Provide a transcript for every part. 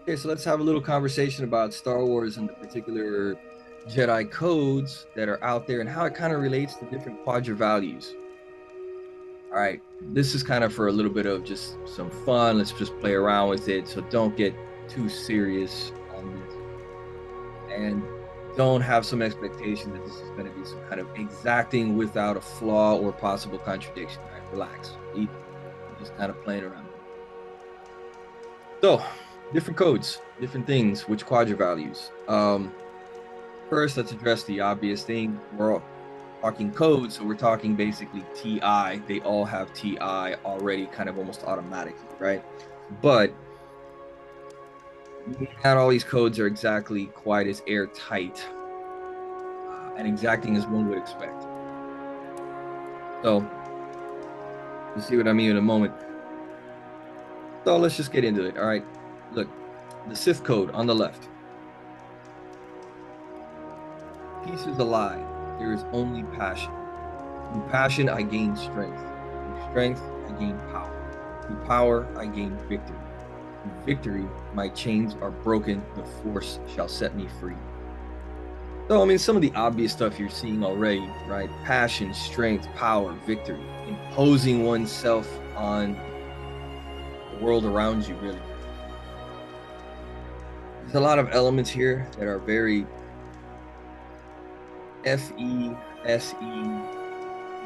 Okay, so let's have a little conversation about Star Wars and the particular Jedi codes that are out there and how it kind of relates to different quadra values. All right, this is kind of for a little bit of just some fun. Let's just play around with it. So don't get too serious on this and don't have some expectation that this is going to be some kind of exacting without a flaw or possible contradiction. All right, relax. We're just kind of playing around. So, different codes, different things, which quadra values. First, let's address the obvious thing. We're all talking code, so we're talking basically TI. They all have TI already, kind of almost automatically, right? But not all these codes are exactly quite as airtight and exacting as one would expect. So, you'll see what I mean in a moment. So, let's just get into it. All right. Look, the Sith code on the left. Peace is a lie. There is only passion. Through passion, I gain strength. Through strength, I gain power. Through power, I gain victory. Through victory, my chains are broken. The force shall set me free. So, I mean, some of the obvious stuff you're seeing already, right? Passion, strength, power, victory, imposing oneself on the world around you, really. There's a lot of elements here that are very FE, SE,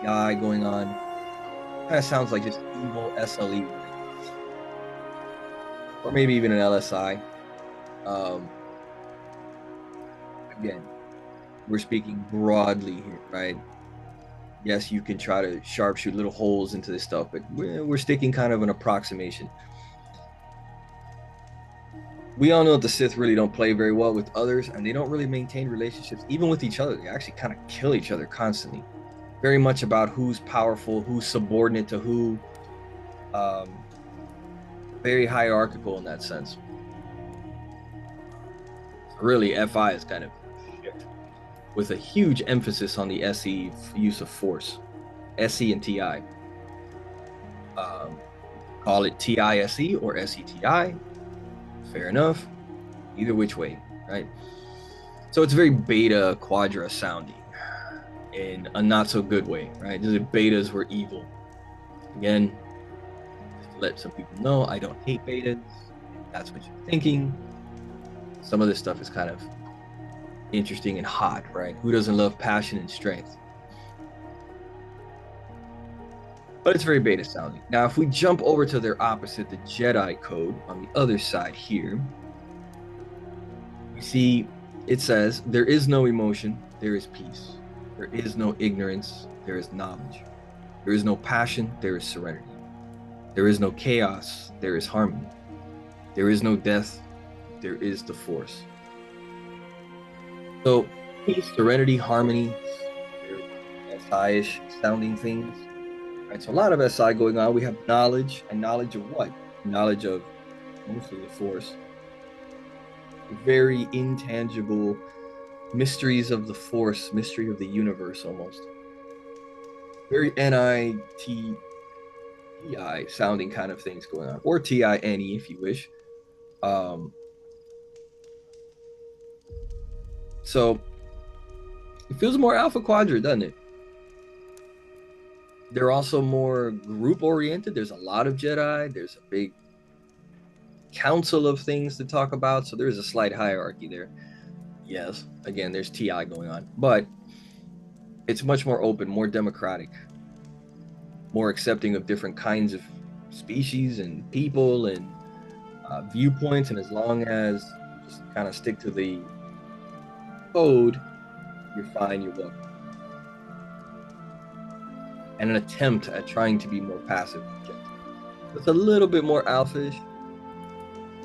PI going on. Kind of sounds like just evil SLE, or maybe even an LSI. Again, we're speaking broadly here, right? Yes, you can try to sharpshoot little holes into this stuff, but we're sticking kind of an approximation. We all know that the Sith really don't play very well with others, and they don't really maintain relationships, even with each other. They actually kind of kill each other constantly. Very much about who's powerful, who's subordinate to who. Very hierarchical in that sense. Really, FI is kind of shit, with a huge emphasis on the SE use of force, SE and TI. Call it TISE or SETI. Fair enough. Either which way, right? So it's very beta quadra sounding in a not so good way, right? The betas were evil. Again, just to let some people know, I don't hate betas. That's what you're thinking. Some of this stuff is kind of interesting and hot, right? Who doesn't love passion and strength? But it's very beta sounding. Now, if we jump over to their opposite, the Jedi code on the other side here, we see it says, there is no emotion, there is peace. There is no ignorance, there is knowledge. There is no passion, there is serenity. There is no chaos, there is harmony. There is no death, there is the force. So, peace, serenity, harmony, SI-ish sounding things. Right, so a lot of SI going on. We have knowledge, and knowledge of what? Knowledge of mostly the force. Very intangible mysteries of the force, mystery of the universe almost. Very NITEI sounding kind of things going on, or TINE if you wish. So it feels more Alpha Quadrant, doesn't it? They're also more group oriented. There's a lot of Jedi. There's a big council of things to talk about. So there's a slight hierarchy there. Yes, again, there's TI going on, but it's much more open, more democratic, more accepting of different kinds of species and people and viewpoints. And as long as you just kind of stick to the code, you're fine, you're welcome. And an attempt at trying to be more passive. It's a little bit more alpha-ish.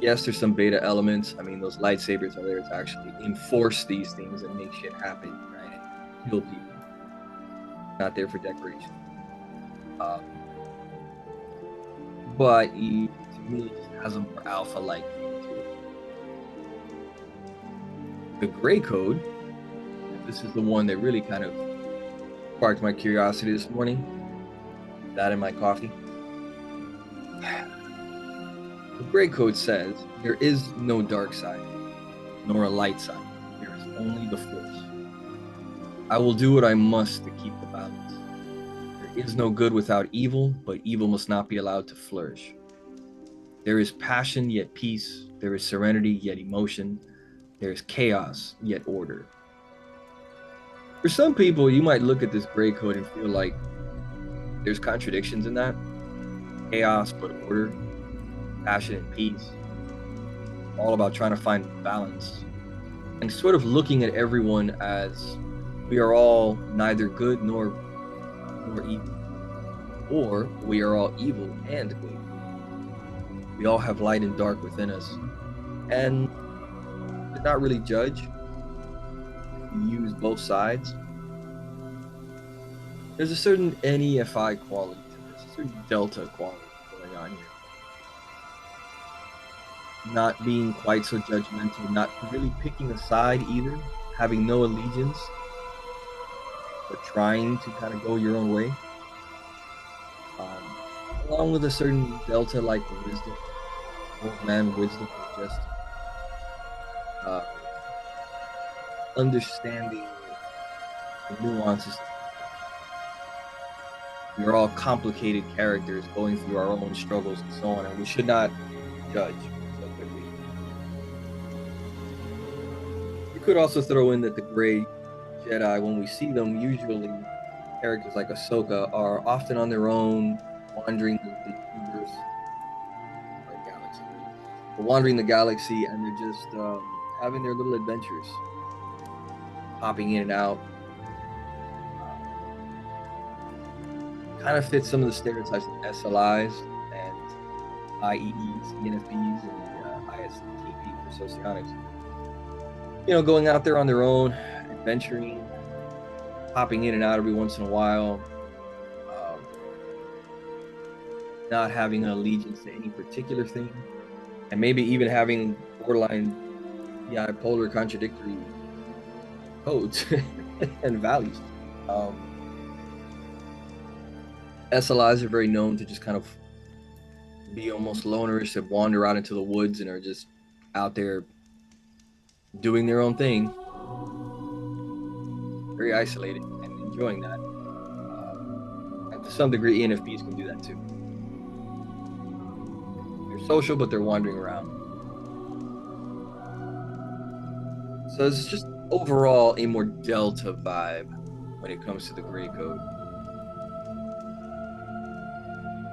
Yes, there's some beta elements. I mean, those lightsabers are there to actually enforce these things and make shit happen, right? And kill people. Not there for decoration. But he, to me, has a more alpha-like feel to it. The gray code, this is the one that really kind of sparked my curiosity this morning. That in my coffee. The Gray Code says there is no dark side, nor a light side. There is only the Force. I will do what I must to keep the balance. There is no good without evil, but evil must not be allowed to flourish. There is passion, yet peace. There is serenity, yet emotion. There is chaos, yet order. For some people, you might look at this Gray Code and feel like there's contradictions in that. Chaos, but order. Passion and peace. All about trying to find balance. And sort of looking at everyone as we are all neither good nor evil. Or we are all evil and good. We all have light and dark within us. And to not really judge, use both sides. There's a certain NEFI quality to this, a certain delta quality going on here. Not being quite so judgmental, not really picking a side either, having no allegiance, but trying to kind of go your own way. Along with a certain delta like wisdom, old man wisdom, just understanding the nuances. We're all complicated characters going through our own struggles and so on, and we should not judge so quickly. You could also throw in that the Gray Jedi, when we see them, usually characters like Ahsoka are often on their own, wandering the universe, or galaxy, wandering the galaxy, and they're just having their little adventures, popping in and out. Kind of fits some of the stereotypes of SLIs and IEEs, ENFPs, and ISTP for Socionics. You know, going out there on their own, adventuring, popping in and out every once in a while, not having an allegiance to any particular thing, and maybe even having borderline, polar contradictory codes and values. SLIs are very known to just kind of be almost lonerish, to wander out into the woods and are just out there doing their own thing, very isolated and enjoying that. And to some degree, ENFPs can do that too. They're social, but they're wandering around. So it's just overall a more delta vibe when it comes to the Gray Code.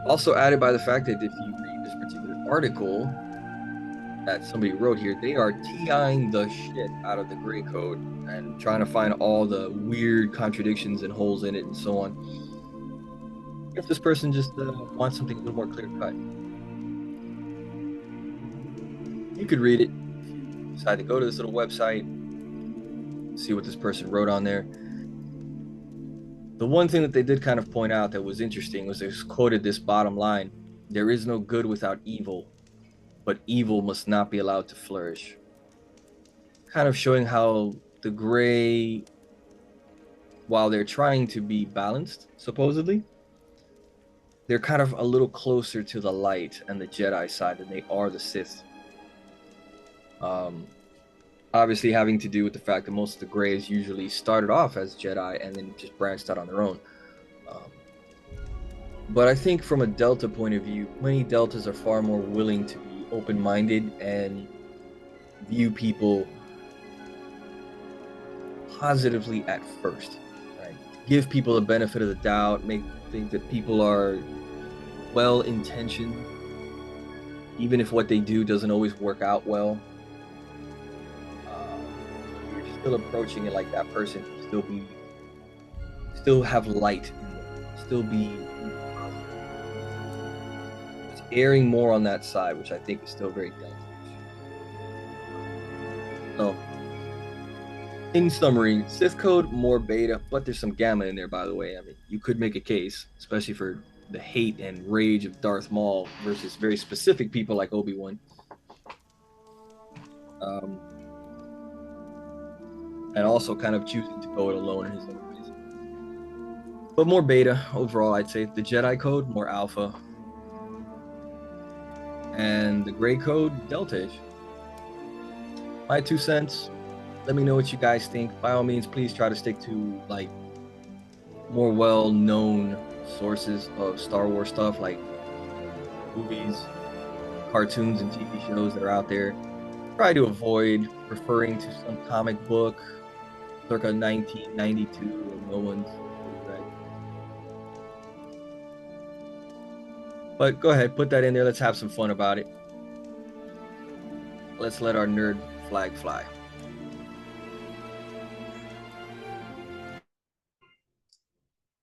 Also added by the fact that if you read this particular article that somebody wrote here, they are TIing the shit out of the Gray Code and trying to find all the weird contradictions and holes in it and so on. If this person just wants something a little more clear cut, you could read it. If you decide to go to this little website, see what this person wrote on there. The one thing that they did kind of point out that was interesting was they quoted this bottom line: there is no good without evil, but evil must not be allowed to flourish. Kind of showing how the Gray, while they're trying to be balanced, supposedly, they're kind of a little closer to the light and the Jedi side than they are the Sith. Obviously having to do with the fact that most of the Greys usually started off as Jedi and then just branched out on their own. But I think from a Delta point of view, many Deltas are far more willing to be open-minded and view people positively at first, right? Give people the benefit of the doubt, think that people are well-intentioned, even if what they do doesn't always work out well. You're still approaching it like that person can still have light in them, still be just erring more on that side, which I think is still very Delta. So, in summary, Sith code more beta, but there's some gamma in there, by the way. I mean, you could make a case, especially for the hate and rage of Darth Maul versus very specific people like Obi-Wan. And also kind of choosing to go it alone in his own ways. But more beta overall, I'd say. The Jedi code, more alpha. and the gray code Delta-ish. My 2 cents. Let me know what you guys think. By all means, please try to stick to like more well-known sources of Star Wars stuff, like movies, cartoons, and TV shows that are out there. Try to avoid referring to some comic book circa 1992 that no one's read. But go ahead, put that in there. Let's have some fun about it. Let's let our nerd flag fly.